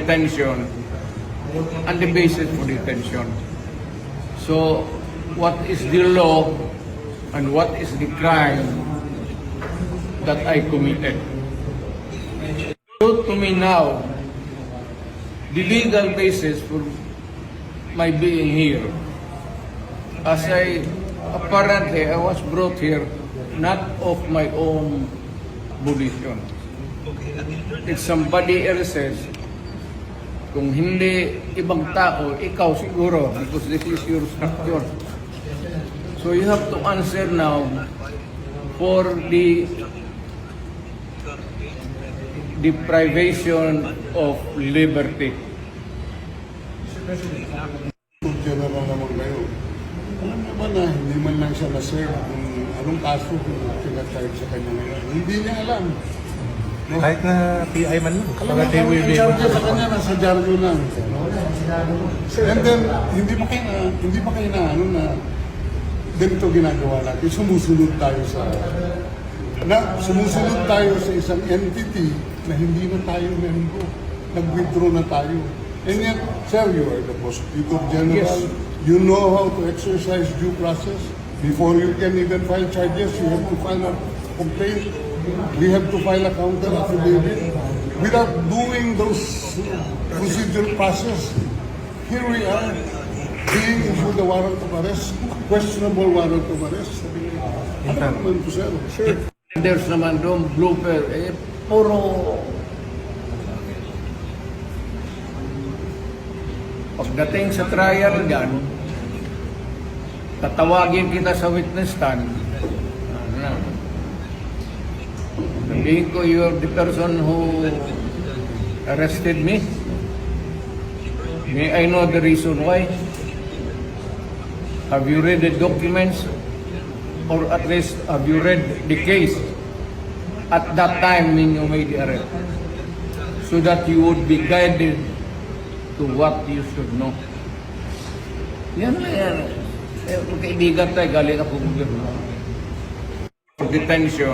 detention and the basis for detention. So, what is the law and what is the crime that I committed? So, to me now, the legal basis for my being here, as apparently I was brought here not of my own volition. It's somebody else's. Kung hindi ibang tao, ikaw siguro, because this is your structure. So you have to answer now for the deprivation of liberty. General naman kayo. Alam naman na hindi man lang siya na-serve kung anong kaso kung pinag-charge sa kanya ngayon. Hindi niya alam. No? Kahit na PI man lang. Alam mo, ang charge sa kanya nasa Jargo lang. And then, hindi pa kayo na, ganito ginagawa natin. Sumusunod tayo sa isang entity na hindi na tayo member. Nag-withdraw na tayo. And yet, sir, you are the Prosecutor General. Yes. You know how to exercise due process. Before you can even file charges, you have to file a complaint. We have to file a counter affidavit. Without doing those procedural process, here we are, being issued a warrant of arrest, questionable warrant of arrest. Ano naman po, sir? Sure. There's naman doon, blooper, puro pagdating sa trial dyan, tatawagin kita sa witness stand. Sabihin ko, you're the person who arrested me. May I know the reason why? Have you read the documents? Or at least, have you read the case at that time when you made the arrest? So that you would be guided to what you should know. Yan lang yan. Kaibigan tayo, galing ako gobyerno. Detention.